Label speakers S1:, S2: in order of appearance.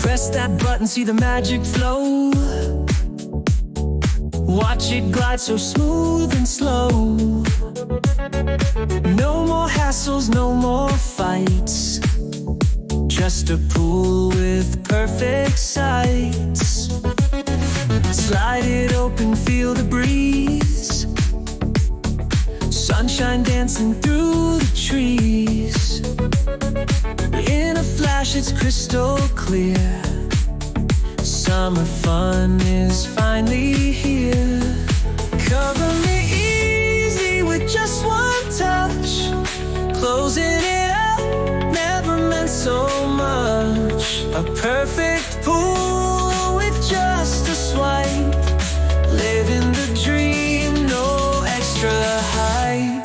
S1: Press that button, see the magic flow. Watch it glide so smooth and slow. No more hassles, no more fights. Just a pool with perfect sights. Slide it open, feel the breeze. Sunshine dancing through the trees. In a flash, it's crystal clear. Summer fun is finally here. Cover me easy with just one touch. Closing it up never meant so much. A perfect pool with just a swipe. Living the dream, no extra hype.